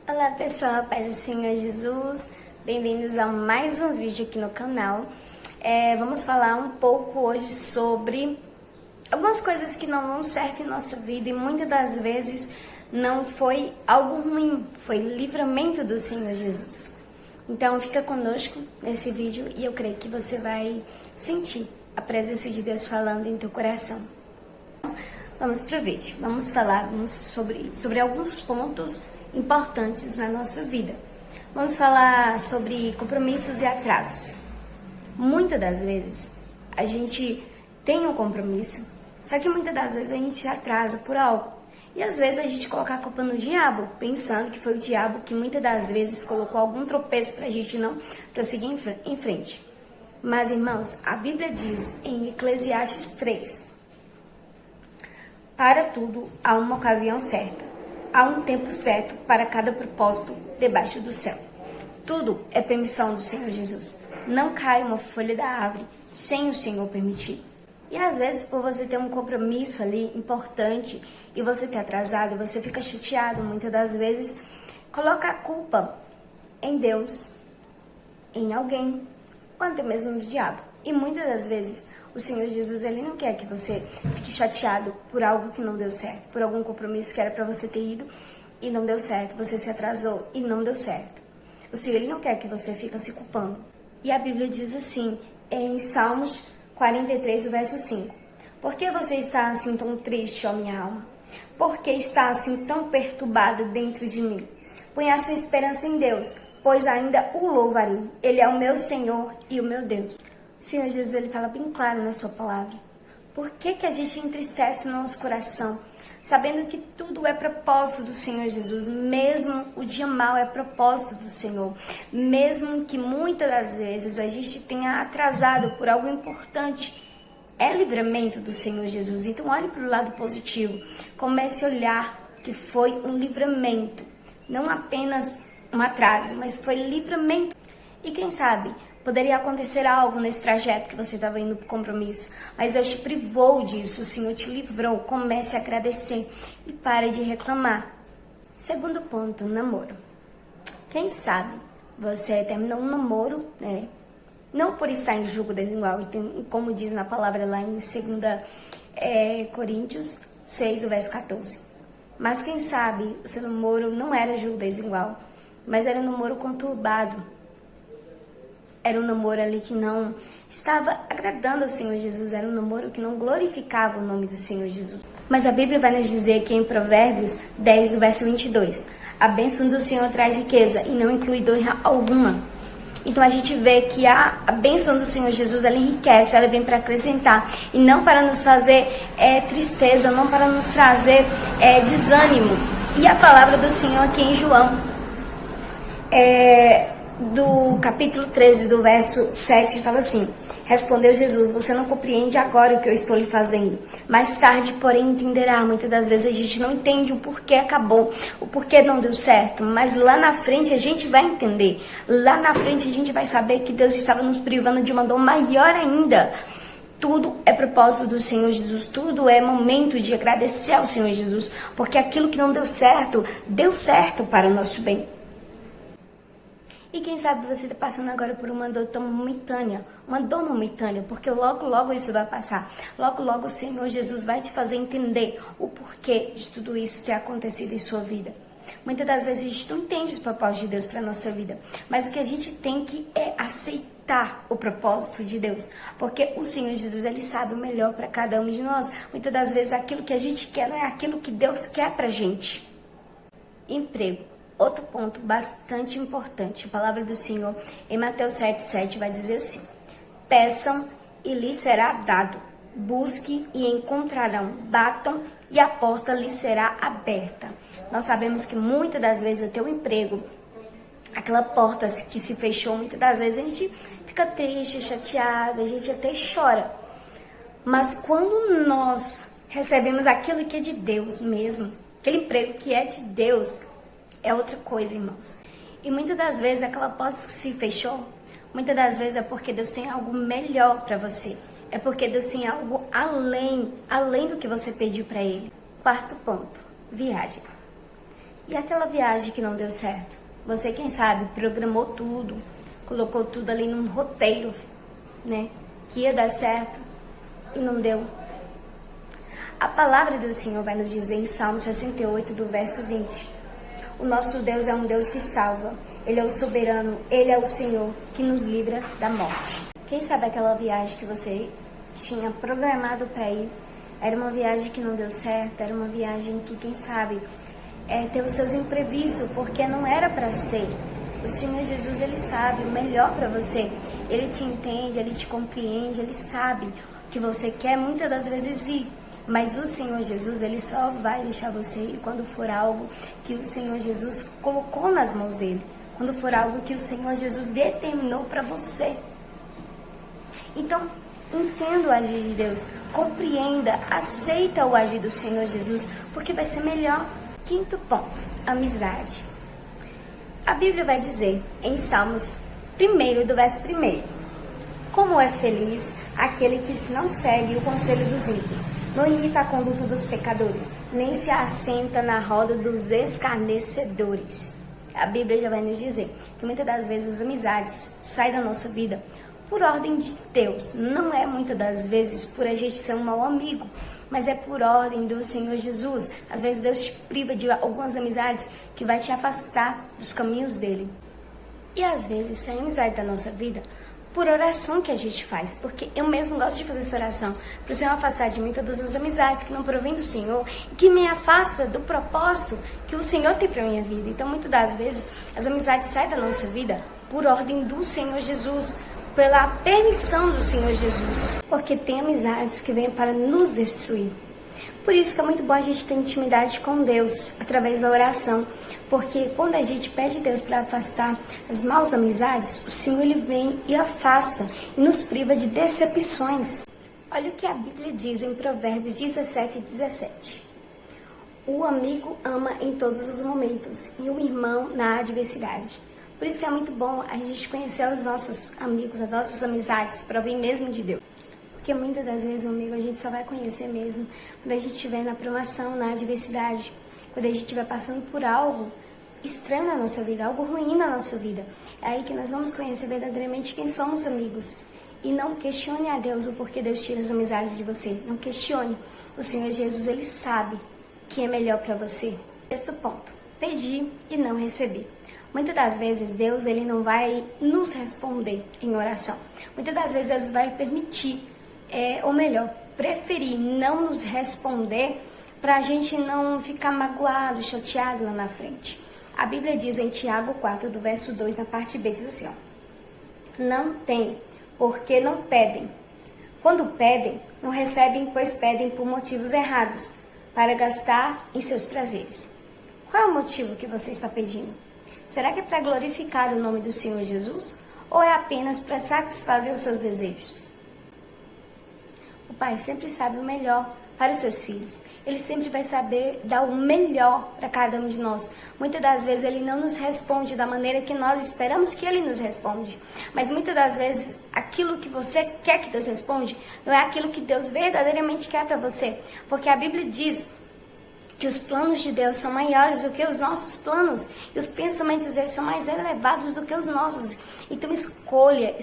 Olá pessoal, paz do Senhor Jesus, bem-vindos a mais um vídeo aqui no canal. Vamos falar um pouco hoje sobre algumas coisas que não dão certo em nossa vida e muitas das vezes não foi algo ruim, foi livramento do Senhor Jesus. Então fica conosco nesse vídeo e eu creio que você vai sentir a presença de Deus falando em teu coração. Vamos para o vídeo, vamos falar sobre alguns pontos importantes na nossa vida. Vamos falar sobre compromissos e atrasos. Muitas das vezes a gente tem um compromisso, só que muitas das vezes a gente se atrasa por algo. E às vezes a gente coloca a culpa no diabo, pensando que foi o diabo que muitas das vezes colocou algum tropeço para a gente não prosseguir em frente. Mas irmãos, a Bíblia diz em Eclesiastes 3: para tudo há uma ocasião certa, há um tempo certo para cada propósito debaixo do céu. Tudo é permissão do Senhor Jesus. Não cai uma folha da árvore sem o Senhor permitir. E às vezes, por você ter um compromisso ali importante e você ter atrasado, você fica chateado, muitas das vezes, coloca a culpa em Deus, em alguém, ou até mesmo no diabo. E muitas das vezes, o Senhor Jesus, ele não quer que você fique chateado por algo que não deu certo, por algum compromisso que era para você ter ido e não deu certo, você se atrasou e não deu certo. O Senhor, ele não quer que você fique se culpando. E a Bíblia diz assim, em Salmos 43, verso 5: por que você está assim tão triste, ó minha alma? Por que está assim tão perturbada dentro de mim? Põe a sua esperança em Deus, pois ainda o louvarei. Ele é o meu Senhor e o meu Deus. O Senhor Jesus, ele fala bem claro na sua palavra. Por que a gente entristece o nosso coração, sabendo que tudo é propósito do Senhor Jesus, mesmo o dia mau é propósito do Senhor, mesmo que muitas das vezes a gente tenha atrasado por algo importante, é livramento do Senhor Jesus. Então olhe para o lado positivo, comece a olhar que foi um livramento, não apenas um atraso, mas foi livramento. E quem sabe poderia acontecer algo nesse trajeto que você estava indo para o compromisso, mas Deus te privou disso, o Senhor te livrou. Comece a agradecer e pare de reclamar. Segundo ponto, namoro. Quem sabe você terminou um namoro, né? Não por estar em julgo desigual, como diz na palavra lá em 2 Coríntios 6, verso 14. Mas quem sabe o seu namoro não era julgo desigual, mas era um namoro conturbado. Era um namoro ali que não estava agradando ao Senhor Jesus. Era um namoro que não glorificava o nome do Senhor Jesus. Mas a Bíblia vai nos dizer que em Provérbios 10, verso 22, a bênção do Senhor traz riqueza e não inclui dor alguma. Então a gente vê que a bênção do Senhor Jesus, ela enriquece, ela vem para acrescentar. E não para nos fazer tristeza, não para nos trazer desânimo. E a palavra do Senhor aqui em João, do capítulo 13, do verso 7, fala assim: respondeu Jesus, você não compreende agora o que eu estou lhe fazendo. Mais tarde, porém, entenderá. Muitas das vezes a gente não entende o porquê acabou, o porquê não deu certo, mas lá na frente a gente vai entender. Lá na frente a gente vai saber que Deus estava nos privando de uma dor maior ainda. Tudo é propósito do Senhor Jesus, tudo é momento de agradecer ao Senhor Jesus, porque aquilo que não deu certo para o nosso bem. E quem sabe você está passando agora por uma dor momentânea, porque logo, logo isso vai passar. Logo, logo o Senhor Jesus vai te fazer entender o porquê de tudo isso ter acontecido em sua vida. Muitas das vezes a gente não entende os propósitos de Deus para a nossa vida, mas o que a gente tem que aceitar o propósito de Deus, porque o Senhor Jesus, ele sabe o melhor para cada um de nós. Muitas das vezes aquilo que a gente quer não é aquilo que Deus quer para a gente. Emprego. Outro ponto bastante importante, a palavra do Senhor em Mateus 7,7 vai dizer assim: peçam e lhes será dado, busquem e encontrarão, batam e a porta lhes será aberta. Nós sabemos que muitas das vezes até o emprego, aquela porta que se fechou, muitas das vezes a gente fica triste, chateada, a gente até chora. Mas quando nós recebemos aquilo que é de Deus mesmo, aquele emprego que é de Deus, é outra coisa, irmãos. E muitas das vezes aquela porta que se fechou, muitas das vezes é porque Deus tem algo melhor para você. É porque Deus tem algo além do que você pediu para Ele. Quarto ponto, viagem. E aquela viagem que não deu certo? Você, quem sabe, programou tudo, colocou tudo ali num roteiro, né? Que ia dar certo e não deu. A palavra do Senhor vai nos dizer em Salmo 68, do verso 20. O nosso Deus é um Deus que salva. Ele é o soberano, Ele é o Senhor que nos livra da morte. Quem sabe aquela viagem que você tinha programado para ir, era uma viagem que não deu certo, era uma viagem que, quem sabe, teve os seus imprevistos, porque não era para ser. O Senhor Jesus, Ele sabe o melhor para você. Ele te entende, Ele te compreende, Ele sabe o que você quer muitas das vezes ir. Mas o Senhor Jesus, Ele só vai deixar você ir quando for algo que o Senhor Jesus colocou nas mãos dEle. Quando for algo que o Senhor Jesus determinou para você. Então, entenda o agir de Deus, compreenda, aceita o agir do Senhor Jesus, porque vai ser melhor. Quinto ponto, amizade. A Bíblia vai dizer em Salmos 1, do verso 1, como é feliz aquele que não segue o conselho dos ímpios, não imita a conduta dos pecadores, nem se assenta na roda dos escarnecedores. A Bíblia já vai nos dizer que muitas das vezes as amizades saem da nossa vida por ordem de Deus. Não é muitas das vezes por a gente ser um mau amigo, mas é por ordem do Senhor Jesus. Às vezes Deus te priva de algumas amizades que vai te afastar dos caminhos dele. E às vezes sai amizade da nossa vida por oração que a gente faz, porque eu mesmo gosto de fazer essa oração, para o Senhor afastar de mim todas as amizades que não provêm do Senhor e que me afasta do propósito que o Senhor tem para minha vida. Então, muitas das vezes, as amizades saem da nossa vida por ordem do Senhor Jesus, pela permissão do Senhor Jesus, porque tem amizades que vêm para nos destruir. Por isso que é muito bom a gente ter intimidade com Deus através da oração, porque quando a gente pede a Deus para afastar as maus amizades, o Senhor Ele vem e afasta e nos priva de decepções. Olha o que a Bíblia diz em Provérbios 17:17. O amigo ama em todos os momentos e o irmão na adversidade. Por isso que é muito bom a gente conhecer os nossos amigos, as nossas amizades, para vir mesmo de Deus. Porque muitas das vezes, amigo, a gente só vai conhecer mesmo quando a gente estiver na provação, na adversidade, quando a gente estiver passando por algo estranho na nossa vida, algo ruim na nossa vida. É aí que nós vamos conhecer verdadeiramente quem somos amigos. E não questione a Deus o porquê Deus tira as amizades de você. Não questione. O Senhor Jesus, Ele sabe que é melhor para você. Sexto ponto, pedir e não receber. Muitas das vezes Deus Ele não vai nos responder em oração. Muitas das vezes Deus vai permitir, ou melhor, preferir não nos responder para a gente não ficar magoado, chateado lá na frente. A Bíblia diz em Tiago 4, do verso 2, na parte B, diz assim, ó, não tem, porque não pedem. Quando pedem, não recebem, pois pedem por motivos errados, para gastar em seus prazeres. Qual é o motivo que você está pedindo? Será que é para glorificar o nome do Senhor Jesus? Ou é apenas para satisfazer os seus desejos? O Pai sempre sabe o melhor para os seus filhos. Ele sempre vai saber dar o melhor para cada um de nós. Muitas das vezes Ele não nos responde da maneira que nós esperamos que Ele nos responde. Mas muitas das vezes aquilo que você quer que Deus responda não é aquilo que Deus verdadeiramente quer para você. Porque a Bíblia diz que os planos de Deus são maiores do que os nossos planos. E os pensamentos dele são mais elevados do que os nossos. Então escolha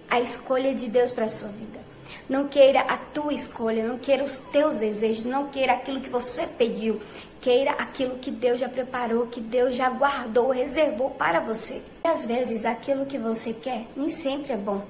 a escolha de Deus para a sua vida. Não queira a tua escolha, não queira os teus desejos, não queira aquilo que você pediu. Queira aquilo que Deus já preparou, que Deus já guardou, reservou para você. E às vezes aquilo que você quer nem sempre é bom.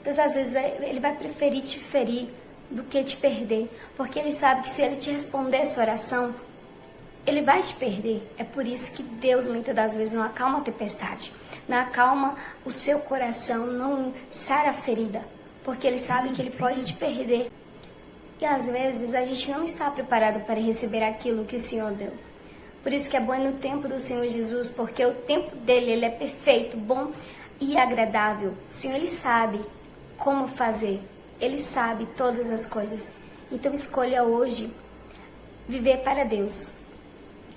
Deus às vezes Ele vai preferir te ferir do que te perder. Porque Ele sabe que se Ele te responder essa oração, Ele vai te perder. É por isso que Deus muitas das vezes não acalma a tempestade. Não acalma o seu coração, não sara a ferida. Porque Ele sabe que Ele pode te perder. E às vezes a gente não está preparado para receber aquilo que o Senhor deu. Por isso que é bom ir no tempo do Senhor Jesus, porque o tempo dele Ele é perfeito, bom e agradável. O Senhor Ele sabe como fazer. Ele sabe todas as coisas. Então escolha hoje viver para Deus,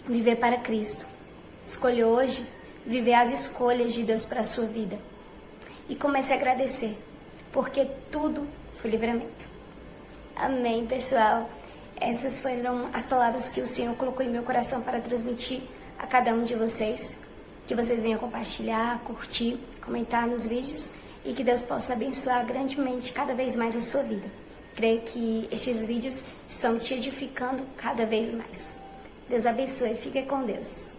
viver para Cristo. Escolha hoje viver as escolhas de Deus para a sua vida. E comece a agradecer, porque tudo foi livramento. Amém, pessoal? Essas foram as palavras que o Senhor colocou em meu coração para transmitir a cada um de vocês. Que vocês venham compartilhar, curtir, comentar nos vídeos e que Deus possa abençoar grandemente cada vez mais a sua vida. Creio que estes vídeos estão te edificando cada vez mais. Deus abençoe. Fique com Deus.